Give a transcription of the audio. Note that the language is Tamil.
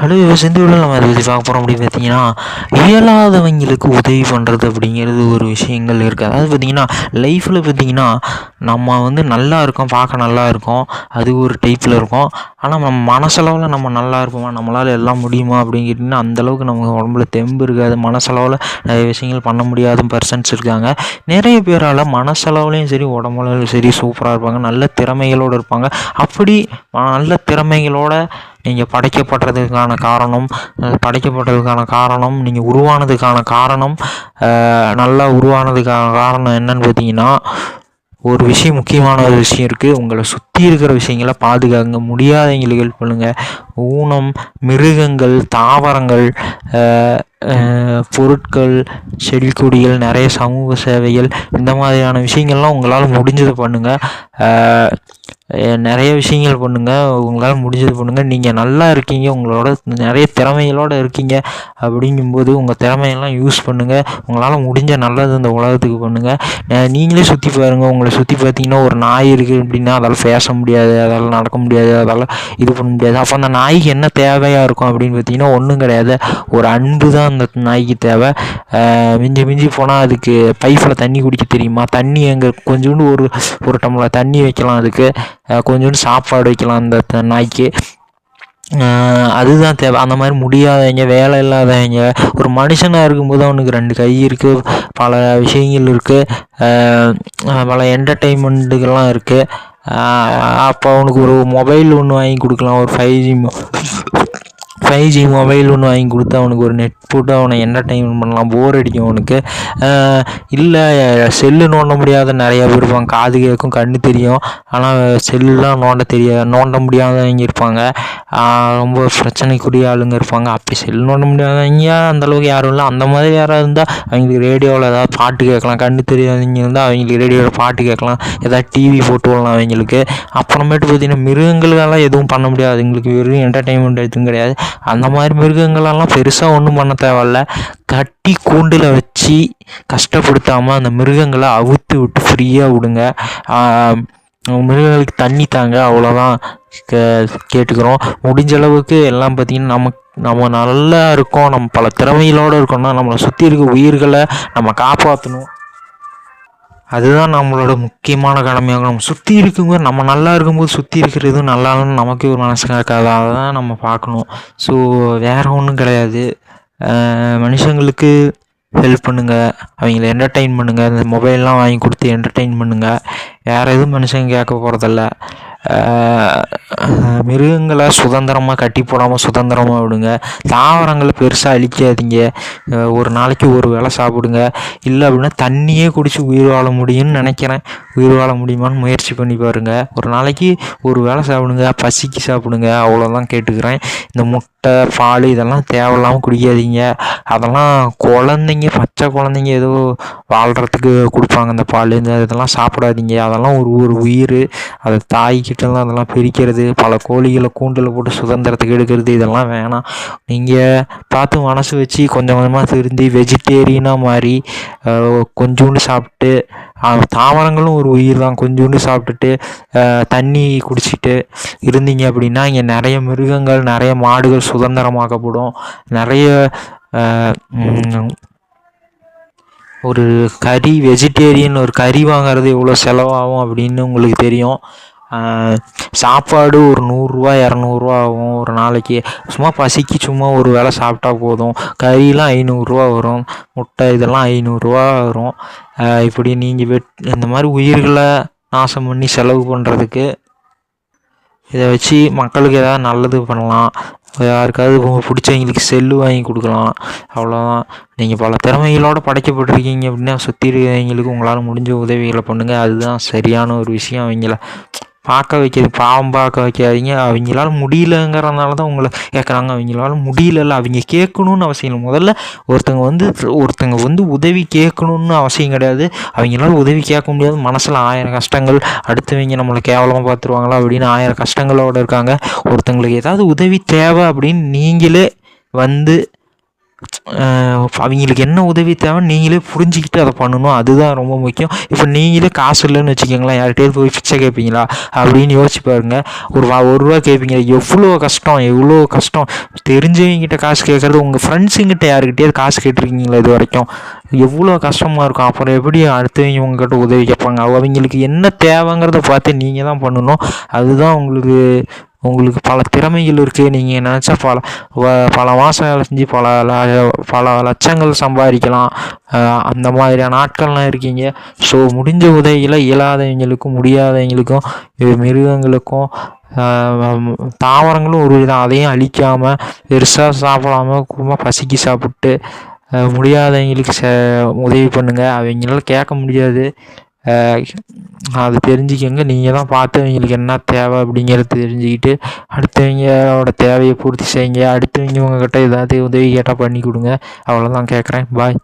ஹலோ இந்த வீடியோவில் நம்ம அதை பற்றி பார்க்க போகிறோம் அப்படின்னு பார்த்தீங்கன்னா, இயலாதவங்களுக்கு உதவி பண்ணுறது அப்படிங்கிறது ஒரு விஷயங்கள் இருக்குது. அதாவது பார்த்தீங்கன்னா லைஃப்பில் பார்த்தீங்கன்னா நம்ம வந்து நல்லா இருக்கோம், பார்க்க நல்லா இருக்கோம், அது ஒரு டைப்பில் இருக்கும். ஆனால் நம்ம மனசளவில் நம்ம நல்லா இருப்போமா, நம்மளால் எல்லாம் முடியுமா அப்படின்னு கேட்டிங்கன்னா அந்தளவுக்கு நம்ம உடம்புல தெம்பு இருக்காது. மனசளவில் நிறைய விஷயங்கள் பண்ண முடியாத பர்சன்ஸ் இருக்காங்க. நிறைய பேரால் மனசளவுலேயும் சரி உடம்புலையும் சரி சூப்பராக இருப்பாங்க, நல்ல திறமைகளோடு இருப்பாங்க. அப்படி நல்ல திறமைகளோட நீங்கள் படைக்கப்பட்டதுக்கான காரணம் நீங்கள் உருவானதுக்கான காரணம், நல்லா உருவானதுக்கான காரணம் என்னன்னு பார்த்தீங்கன்னா, ஒரு விஷயம், முக்கியமான ஒரு விஷயம் இருக்குது. உங்களை சுற்றி இருக்கிற விஷயங்களை பாதுகாங்க, முடியாதவங்களுக்கு ஹெல்ப் பண்ணுங்கள். ஊனம், மிருகங்கள், தாவரங்கள், பொருட்கள், செடி கொடிகள், நிறைய சமூக சேவைகள், இந்த மாதிரியான விஷயங்கள்லாம் உங்களால் முடிஞ்சதை பண்ணுங்கள். நிறைய விஷயங்கள் பண்ணுங்கள், உங்களால் முடிஞ்சது பண்ணுங்கள். நீங்கள் நல்லா இருக்கீங்க, உங்களோட நிறைய திறமைகளோடு இருக்கீங்க. அப்படிங்கும்போது உங்கள் திறமையெல்லாம் யூஸ் பண்ணுங்கள். உங்களால் முடிஞ்ச நல்லது இந்த உலகத்துக்கு பண்ணுங்கள். நீங்களே சுற்றி பாருங்கள். உங்களை சுற்றி பார்த்தீங்கன்னா ஒரு நாய் இருக்குது அப்படின்னா அதால் பேச முடியாது, அதால் நடக்க முடியாது, அதால் இது பண்ண முடியாது. அப்போ அந்த நாய்க்கு என்ன தேவையாக இருக்கும் அப்படின்னு பார்த்தீங்கன்னா ஒன்றும் கிடையாது, ஒரு அன்பு தான் அந்த நாய்க்கு தேவை. மிஞ்சி மிஞ்சி போனால் அதுக்கு பைப்பில் தண்ணி குடிக்க தெரியுமா? தண்ணி எங்கே கொஞ்சோண்டு ஒரு டம்ளர் தண்ணி வைக்கலாம், அதுக்கு கொஞ்சோண்டு சாப்பாடு வைக்கலாம் அந்த நாய்க்கு. அதுதான் தேவை. அந்த மாதிரி முடியாதவங்க, வேலை இல்லாதவங்க, ஒரு மனுஷனாக இருக்கும்போது அவனுக்கு 2 கை இருக்குது, பல விஷயங்கள் இருக்குது, பல என்டர்டெயின்மெண்ட்டுகள்லாம் இருக்குது. அப்போ அவனுக்கு ஒரு மொபைல் ஒன்று வாங்கி கொடுக்கலாம், ஒரு 5G மொபைல் ஒன்று வாங்கி கொடுத்து அவனுக்கு ஒரு நெட் போட்டு அவனை என்டர்டெயின்மெண்ட் பண்ணலாம். போர் அடிக்கும் அவனுக்கு. இல்லை, செல்லு நோண்ட முடியாத நிறையா பேர் இருப்பாங்க. காது கேட்கும், கண்ணு தெரியும், ஆனால் செல்லுலாம் நோண்ட முடியாதவங்க இருப்பாங்க. ரொம்ப பிரச்சனைக்குரிய ஆளுங்க இருப்பாங்க. அப்படி செல் நோண்ட முடியாதவங்க அந்தளவுக்கு யாரும் இல்லை. அந்த மாதிரி யாராவது இருந்தால் அவங்களுக்கு ரேடியோவில் ஏதாவது பாட்டு கேட்கலாம். கண்ணு தெரியாதவங்க இருந்தால் அவங்களுக்கு ரேடியோவில் பாட்டு கேட்கலாம், ஏதாவது டிவி போட்டு விடலாம் அவங்களுக்கு. அப்புறமேட்டு பார்த்திங்கன்னா மிருகங்களெல்லாம் எதுவும் பண்ண முடியாது, அவங்களுக்கு வெறும் என்டர்டெயின்மெண்ட் எதுவும் கிடையாது. அந்த மாதிரி மிருகங்களெல்லாம் பெருசாக ஒன்றும் பண்ண தேவையில்ல. கட்டி கூண்டில் வச்சு கஷ்டப்படுத்தாமல் அந்த மிருகங்களை அவுத்து விட்டு ஃப்ரீயாக விடுங்க. மிருகங்களுக்கு தண்ணி தாங்க, அவ்வளோதான் கேட்டுக்கிறோம். முடிஞ்ச அளவுக்கு எல்லாம் பார்த்திங்கன்னா நம்ம நல்லா இருக்கோம், நம்ம பல திறமைகளோடு இருக்கோம்னா நம்மளை சுற்றி இருக்க உயிர்களை நம்ம காப்பாற்றணும். அதுதான் நம்மளோட முக்கியமான கடமையாகும். நம்ம சுற்றி இருக்கும்போது, நம்ம நல்லா இருக்கும்போது சுற்றி இருக்கிறதும் நல்லா இல்லைன்னு நமக்கே ஒரு மனசு கேட்காது. அதை தான் நம்ம பார்க்கணும். ஸோ வேறு ஒன்றும் கிடையாது. மனுஷங்களுக்கு ஹெல்ப் பண்ணுங்கள், அவங்கள என்டர்டெயின் பண்ணுங்கள். இந்த மொபைல்லாம் வாங்கி கொடுத்து என்டர்டெயின் பண்ணுங்கள். வேறு எதுவும் மனுஷங்க கேட்க போகிறதில்ல. மிருகங்களை சுதந்திரமாக கட்டி போடாமல் சுதந்திரமாக விடுங்க. தாவரங்களை பெருசாக அழிக்காதீங்க. ஒரு நாளைக்கு ஒரு வேளை சாப்பிடுங்க. இல்லை அப்படின்னா தண்ணியே குடித்து உயிர் வாழ முடியும்னு நினைக்கிறேன். உயிர் வாழ முடியுமான்னு முயற்சி பண்ணி பாருங்கள். ஒரு நாளைக்கு ஒரு வேளை சாப்பிடுங்க, பசிக்கு சாப்பிடுங்க, அவ்வளோதான் கேட்டுக்கிறேன். இந்த முட்டை, பால் இதெல்லாம் தேவையில்லாமல் குடிக்காதீங்க. அதெல்லாம் குழந்தைங்க, பச்சை குழந்தைங்க ஏதோ வாழ்கிறதுக்கு கொடுப்பாங்க அந்த பால். இதெல்லாம் சாப்பிடாதீங்க. அதெல்லாம் ஒரு உயிர். அதை தாய்கிட்டலாம் அதெல்லாம் பிரிக்கிறது, பல கோழிகளை கூண்டில் போட்டு சுதந்திரத்துக்கு எடுக்கிறது, இதெல்லாம் வேணாம். நீங்கள் பார்த்து மனசு வச்சு கொஞ்சம் கொஞ்சமாக திருந்தி வெஜிடேரியனாக மாறி கொஞ்சோண்டு சாப்பிட்டு, தாவரங்களும் ஒரு உயிர் தான், கொஞ்சோண்டு சாப்பிட்டுட்டு தண்ணி குடிச்சிட்டு இருந்தீங்க அப்படின்னா இங்கே நிறைய மிருகங்கள், நிறைய மாடுகள் சுதந்திரமாக்கப்படும். நிறைய ஒரு வெஜிடேரியன் ஒரு கறி வாங்கிறது எவ்வளோ செலவாகும் அப்படின்னு உங்களுக்கு தெரியும். சாப்பாடு ஒரு 100 ரூபா 200 ரூபா ஆகும் ஒரு நாளைக்கு. சும்மா பசிக்கு சும்மா ஒரு வேளை சாப்பிட்டா போதும். கறிலாம் 500 ரூபா வரும், முட்டை இதெல்லாம் 500 ரூபா வரும். இப்படி நீங்கள் இந்த மாதிரி உயிர்களை நாசம் பண்ணி செலவு பண்ணுறதுக்கு இதை வச்சு மக்களுக்கு ஏதாவது நல்லது பண்ணலாம். யாருக்காவது பிடிச்சவங்களுக்கு செல்லு வாங்கி கொடுக்கலாம், அவ்வளோதான். நீங்கள் பல திறமைகளோடு படைக்கப்பட்டிருக்கீங்க அப்படின்னா சுற்றி இருக்கிறவங்களுக்கு உங்களால் முடிஞ்ச உதவிகளை பண்ணுங்கள். அதுதான் சரியான ஒரு விஷயம். அவங்கள பார்க்க வைக்கிறது, பாவம் பார்க்க வைக்காதீங்க. அவங்களால முடியலங்கிறதுனால தான் உங்களை கேட்குறாங்க. அவங்களால முடியல, அவங்க கேட்கணுன்னு அவசியம் இல்லை. முதல்ல ஒருத்தங்க வந்து உதவி கேட்கணுன்னு அவசியம் கிடையாது. அவங்களால உதவி கேட்க முடியாது, மனசில் 1000 கஷ்டங்கள், அடுத்தவங்க நம்மளை கேவலமாக பார்த்துருவாங்களா அப்படின்னு 1000 கஷ்டங்களோடு இருக்காங்க. ஒருத்தங்களுக்கு ஏதாவது உதவி தேவை அப்படின்னு நீங்களே வந்து அவங்களுக்கு என்ன உதவி தேவைன்னு நீங்களே புரிஞ்சுக்கிட்டு அதை பண்ணணும். அதுதான் ரொம்ப முக்கியம். இப்போ நீங்களே காசு இல்லைன்னு வச்சுக்கோங்களேன், யார்கிட்டயாவது போய் பிச்சை கேட்பீங்களா அப்படின்னு யோசிச்சு பாருங்க. ஒரு ரூபா கேட்பீங்க, எவ்வளோ கஷ்டம். தெரிஞ்சவங்கிட்ட காசு கேட்குறது, உங்கள் ஃப்ரெண்ட்ஸுங்கிட்ட யாருக்கிட்டேயாவது காசு கேட்டிருக்கீங்களா இது வரைக்கும்? எவ்வளோ கஷ்டமாக இருக்கும். அப்புறம் எப்படி அடுத்தவங்க உங்ககிட்ட உதவி கேட்பாங்க? அவங்களுக்கு என்ன தேவைங்கிறத பார்த்து நீங்கள் தான் பண்ணணும். அதுதான் உங்களுக்கு பல திறமைகள் இருக்குது. நீங்கள் நினச்சா பல மாதம் வேலை செஞ்சு பல லட்சங்கள் சம்பாதிக்கலாம். அந்த மாதிரியான ஆட்கள்லாம் இருக்கீங்க. ஸோ முடிஞ்ச உதவிகளை இயலாதவங்களுக்கும் முடியாதவங்களுக்கும் மிருகங்களுக்கும் தாவரங்களும் ஒரு விதம், அதையும் அழிக்காமல் பெருசாக சாப்பிடாம பசிக்கு சாப்பிட்டு முடியாதவங்களுக்கு உதவி பண்ணுங்கள். அவங்களால கேட்க முடியாது, அது தெரிஞ்சுக்கங்க. நீங்கள் தான் பார்த்து அவங்களுக்கு என்ன தேவை அப்படிங்கிறத தெரிஞ்சுக்கிட்டு அடுத்தவங்களோட தேவையை பூர்த்தி செய்யுங்க. அடுத்தவங்க உங்கள்கிட்ட ஏதாவது உதவி கேட்டால் பண்ணி கொடுங்க. அவ்வளோதான் கேட்குறேன். பாய்.